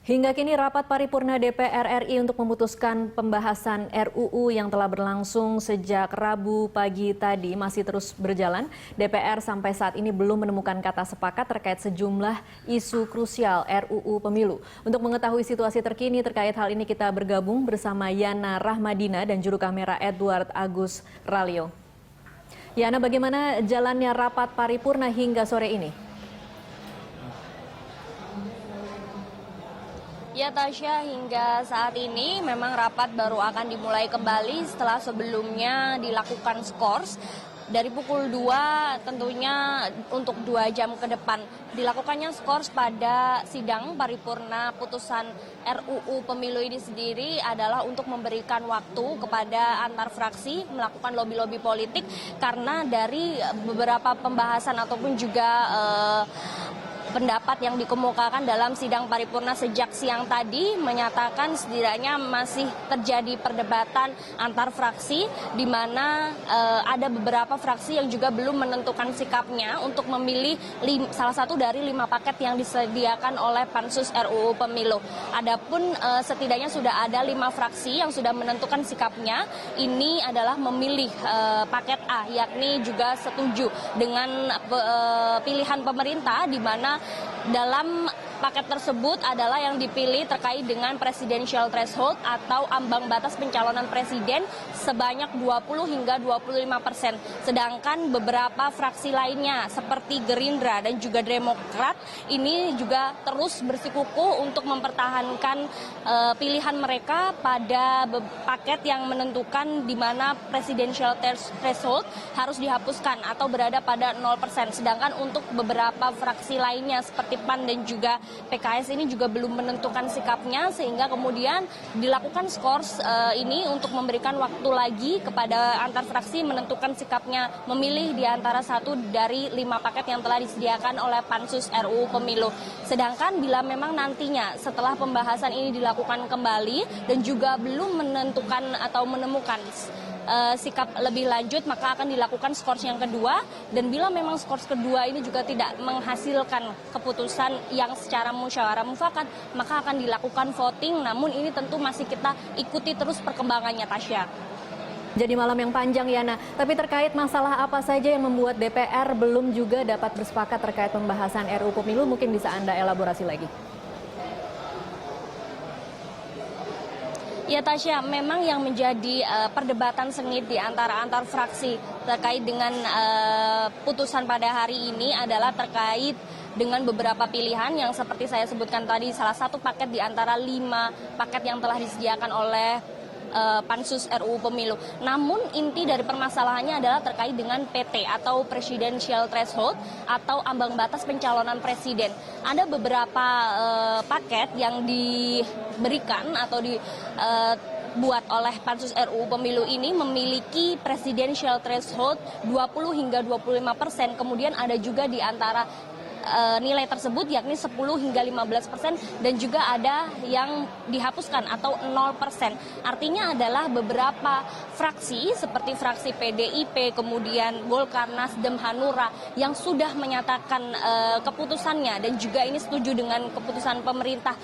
Hingga kini rapat paripurna DPR RI untuk memutuskan pembahasan RUU yang telah berlangsung sejak Rabu pagi tadi masih terus berjalan. DPR sampai saat ini belum menemukan kata sepakat terkait sejumlah isu krusial RUU Pemilu. Untuk mengetahui situasi terkini terkait hal ini kita bergabung bersama Yana Rahmadina dan juru kamera Edward Agus Ralio. Yana, bagaimana jalannya rapat paripurna hingga sore ini? Ya Tasya, hingga saat ini memang rapat baru akan dimulai kembali setelah sebelumnya dilakukan skors. Dari pukul 2 tentunya untuk 2 jam ke depan dilakukannya skors pada sidang paripurna putusan RUU Pemilu ini sendiri adalah untuk memberikan waktu kepada antar fraksi melakukan lobi-lobi politik karena dari beberapa pembahasan ataupun juga pendapat yang dikemukakan dalam sidang paripurna sejak siang tadi menyatakan setidaknya masih terjadi perdebatan antar fraksi di mana ada beberapa fraksi yang juga belum menentukan sikapnya untuk memilih salah satu dari 5 paket yang disediakan oleh Pansus RUU Pemilu. Adapun setidaknya sudah ada 5 fraksi yang sudah menentukan sikapnya. Ini adalah memilih paket A, yakni juga setuju dengan pilihan pemerintah di mana dalam paket tersebut adalah yang dipilih terkait dengan presidential threshold atau ambang batas pencalonan presiden sebanyak 20 hingga 25%. Sedangkan beberapa fraksi lainnya seperti Gerindra dan juga Demokrat ini juga terus bersikukuh untuk mempertahankan pilihan mereka pada paket yang menentukan di mana presidential threshold harus dihapuskan atau berada pada 0%. Sedangkan untuk beberapa fraksi lainnya seperti PAN dan juga PKS ini juga belum menentukan sikapnya sehingga kemudian dilakukan skors ini untuk memberikan waktu lagi kepada antar fraksi menentukan sikapnya memilih di antara satu dari 5 paket yang telah disediakan oleh Pansus RUU Pemilu. Sedangkan bila memang nantinya setelah pembahasan ini dilakukan kembali dan juga belum menentukan atau menemukan sikap lebih lanjut maka akan dilakukan skors yang kedua, dan bila memang skors kedua ini juga tidak menghasilkan keputusan yang secara musyawarah mufakat maka akan dilakukan voting. Namun ini tentu masih kita ikuti terus perkembangannya, Tasya. Jadi malam yang panjang, Yana. Tapi terkait masalah apa saja yang membuat DPR belum juga dapat bersepakat terkait pembahasan RUU Pemilu, mungkin bisa Anda elaborasi lagi. Ya Tasya, memang yang menjadi perdebatan sengit di antara antar fraksi terkait dengan putusan pada hari ini adalah terkait dengan beberapa pilihan yang seperti saya sebutkan tadi, salah satu paket di antara 5 paket yang telah disediakan oleh Pansus RUU Pemilu. Namun inti dari permasalahannya adalah terkait dengan PT atau Presidential Threshold atau ambang batas pencalonan presiden. Ada beberapa paket yang diberikan atau dibuat oleh Pansus RUU Pemilu ini memiliki Presidential Threshold 20 hingga 25%. Kemudian ada juga di antara nilai tersebut yakni 10 hingga 15% dan juga ada yang dihapuskan atau 0%. Artinya adalah beberapa fraksi seperti fraksi PDIP, kemudian Golkar, Nasdem, Hanura yang sudah menyatakan keputusannya dan juga ini setuju dengan keputusan pemerintah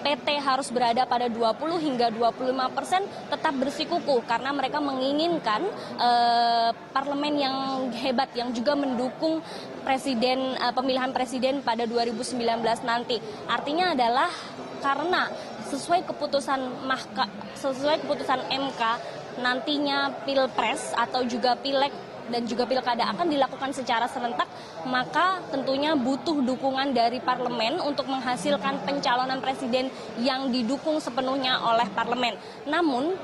PT harus berada pada 20 hingga 25% tetap bersikukuh karena mereka menginginkan parlemen yang hebat yang juga mendukung pemilihan presiden pada 2019 nanti. Artinya adalah karena sesuai keputusan MK nantinya Pilpres atau juga Pileg dan juga pilkada akan dilakukan secara serentak, maka tentunya butuh dukungan dari parlemen untuk menghasilkan pencalonan presiden yang didukung sepenuhnya oleh parlemen. Namun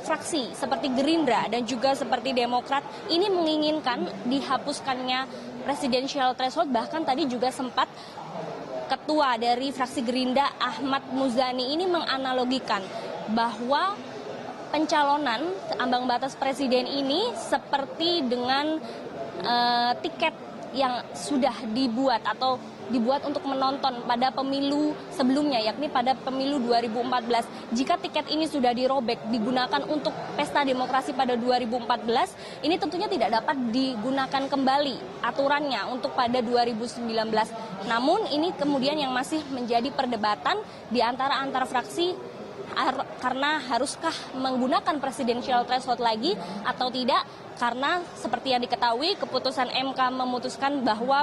fraksi seperti Gerindra dan juga seperti Demokrat ini menginginkan dihapuskannya presidential threshold. Bahkan tadi juga sempat ketua dari fraksi Gerindra Ahmad Muzani ini menganalogikan bahwa pencalonan ambang batas presiden ini seperti dengan tiket yang sudah dibuat atau dibuat untuk menonton pada pemilu sebelumnya, yakni pada pemilu 2014. Jika tiket ini sudah dirobek, digunakan untuk pesta demokrasi pada 2014, ini tentunya tidak dapat digunakan kembali aturannya untuk pada 2019. Namun ini kemudian yang masih menjadi perdebatan di antara fraksi, karena haruskah menggunakan presidensial threshold lagi atau tidak, karena seperti yang diketahui keputusan MK memutuskan bahwa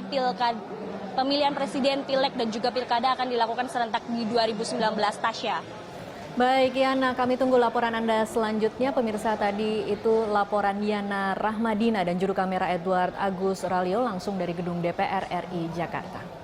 pemilihan presiden, pileg, dan juga pilkada akan dilakukan serentak di 2019, Tasya. Baik Yana, kami tunggu laporan Anda selanjutnya. Pemirsa, tadi itu laporan Yana Rahmadina dan juru kamera Edward Agus Ralio langsung dari gedung DPR RI Jakarta.